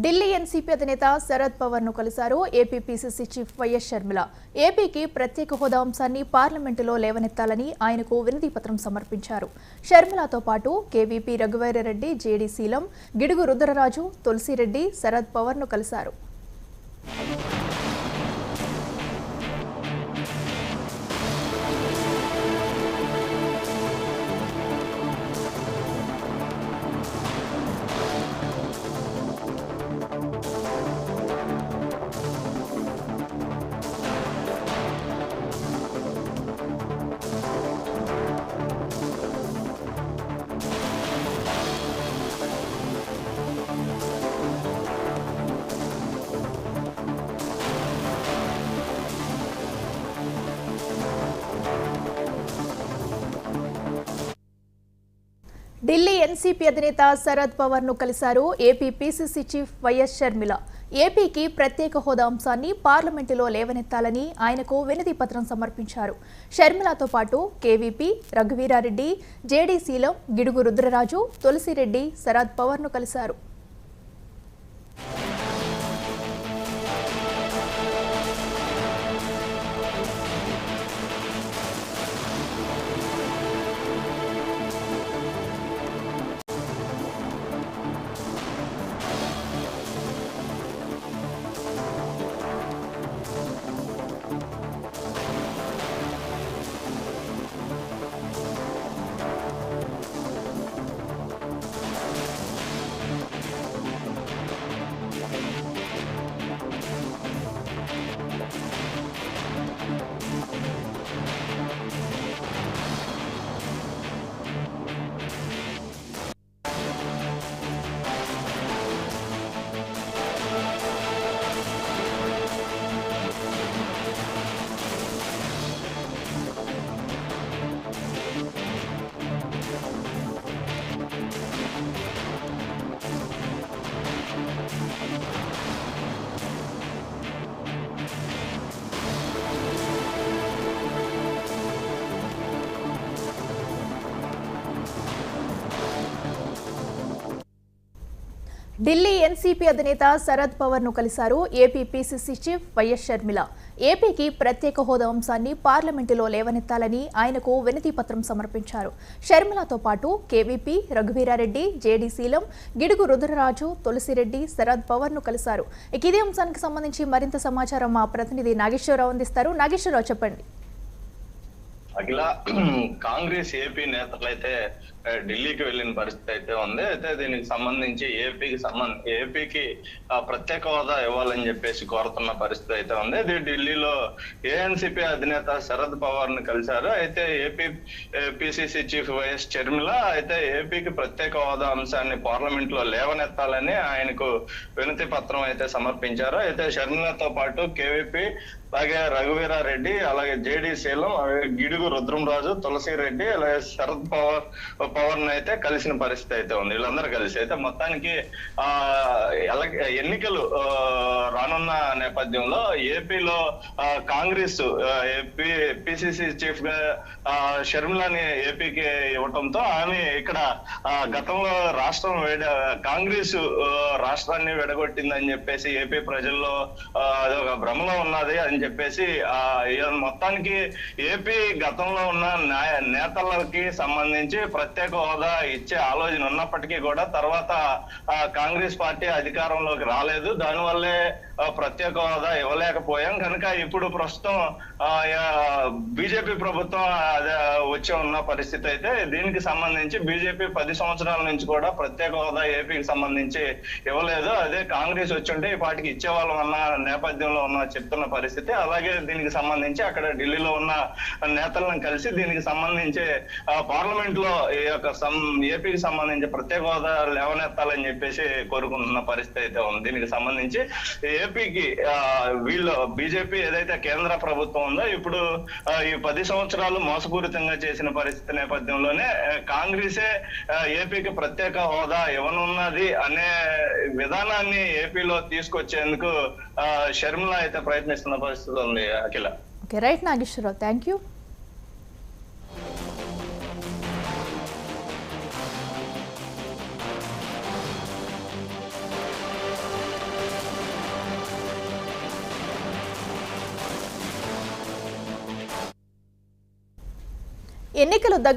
Delhi NCP అధినేత శరద్ పవార్ ను కలిశారు AP PCC chief YS Sharmila. ఏపీకి ప్రత్యేక హోదా అంశాన్ని పార్లమెంటులో లేవనెత్తాలని ఆయనకు వినతి పత్రం సమర్పించారు. షర్మిలతో పాటు కేవీపీ రఘువీరారెడ్డి, జేడీ శీలం, గిడుగు రుద్రరాజు, తులసిరెడ్డి శరద్ పవార్ ను కలిశారు. ఢిల్లీ ఎన్సీపీ అధినేత శరద్ పవార్ ను కలిశారు AP PCC chief YS Sharmila. ఏపీకి ప్రత్యేక హోదా అంశాన్ని పార్లమెంటులో లేవనెత్తాలని ఆయనకు వినతి పత్రం సమర్పించారు. షర్మిలతో పాటు కేవీపీ రఘువీరారెడ్డి, జేడీ శీలం, గిడుగు రుద్రరాజు, తులసిరెడ్డి శరద్ పవార్ ను కలిశారు. ఢిల్లీ ఎన్సీపీ అధినేత శరద్ పవార్ ను కలిశారు AP PCC chief YS Sharmila. ఏపీకి ప్రత్యేక హోదా అంశాన్ని పార్లమెంటులో లేవనెత్తాలని ఆయనకు వినతి పత్రం సమర్పించారు. షర్మిలతో పాటు కేవీపీ రఘువీరారెడ్డి, జేడీ శీలం, గిడుగు రుద్రరాజు, తులసిరెడ్డి శరద్ పవార్ ను కలిశారు. ఇదే అంశానికి సంబంధించి మరింత సమాచారం మా ప్రతినిధి నాగేశ్వరరావు అందిస్తారు. నాగేశ్వరరావు, చెప్పండి. అఖిల, కాంగ్రెస్ ఏపీ నేతలైతే ఢిల్లీకి వెళ్ళిన పరిస్థితి అయితే ఉంది. అయితే దీనికి సంబంధించి ఏపీకి ప్రత్యేక హోదా ఇవ్వాలని చెప్పేసి కోరుతున్న పరిస్థితి అయితే ఉంది. ఇది ఢిల్లీలో ఏఎన్సీపీ అధినేత శరద్ పవార్ ను కలిశారు. అయితే AP PCC chief YS Sharmila అయితే ఏపీకి ప్రత్యేక హోదా అంశాన్ని పార్లమెంట్ లో లేవనెత్తాలని ఆయనకు వినతి పత్రం అయితే సమర్పించారు. అయితే షర్మిలతో పాటు కేవీపీ, అలాగే రఘువీరారెడ్డి, అలాగే జేడీ శీలం, గిడుగు రుద్రరాజు, తులసిరెడ్డి, అలాగే శరద్ పవార్ అయితే కలిసిన పరిస్థితి అయితే ఉంది. వీళ్ళందరూ కలిసి అయితే మొత్తానికి ఎన్నికలు రానున్న నేపథ్యంలో ఏపీలో కాంగ్రెస్ పిసిసి చీఫ్ గా షర్మిలని ఏపీకి ఇవ్వటంతో ఆమె ఇక్కడ గతంలో కాంగ్రెస్ రాష్ట్రాన్ని విడగొట్టిందని చెప్పేసి ఏపీ ప్రజల్లో అదొక భ్రమలో ఉన్నది అని చెప్పేసి మొత్తానికి ఏపీ గతంలో ఉన్న నేతలకి సంబంధించి ప్రత్యేక హోదా ఇచ్చే ఆలోచన ఉన్నప్పటికీ కూడా తర్వాత కాంగ్రెస్ పార్టీ అధికారంలోకి రాలేదు. దానివల్లే ప్రత్యేక హోదా ఇవ్వలేకపోయాం. కనుక ఇప్పుడు ప్రస్తుతం బీజేపీ ప్రభుత్వం వచ్చి ఉన్న పరిస్థితి అయితే దీనికి సంబంధించి బీజేపీ 10 సంవత్సరాల నుంచి కూడా ప్రత్యేక హోదా ఏపీకి సంబంధించి ఇవ్వలేదు. అదే కాంగ్రెస్ వచ్చుంటే ఈ పార్టీకి ఇచ్చేవాళ్ళం అన్న నేపథ్యంలో చెప్తున్న పరిస్థితి. అలాగే దీనికి సంబంధించి అక్కడ ఢిల్లీలో ఉన్న నేతలను కలిసి దీనికి సంబంధించి పార్లమెంట్ లో ఈ యొక్క ఏపీకి సంబంధించి ప్రత్యేక హోదా లేవనెత్తాలని చెప్పేసి కోరుకుంటున్న పరిస్థితి అయితే ఉంది. దీనికి సంబంధించి ఏపీకి వీళ్ళు బీజేపీ ఏదైతే కేంద్ర ప్రభుత్వం ఉందో ఇప్పుడు ఈ 10 సంవత్సరాలు మోసపూరితంగా చేసిన పరిస్థితి నేపథ్యంలోనే కాంగ్రెసే ఏపీకి ప్రత్యేక హోదా ఇవ్వనున్నది అనే విధానాన్ని ఏపీలో తీసుకొచ్చేందుకు షర్మిల అయితే ప్రయత్నిస్తున్న పరిస్థితి ఉంది. అఖిల, రైట్ నాగేశ్వరరావు, థ్యాంక్ యూ. ఎన్నికలు దగ్గర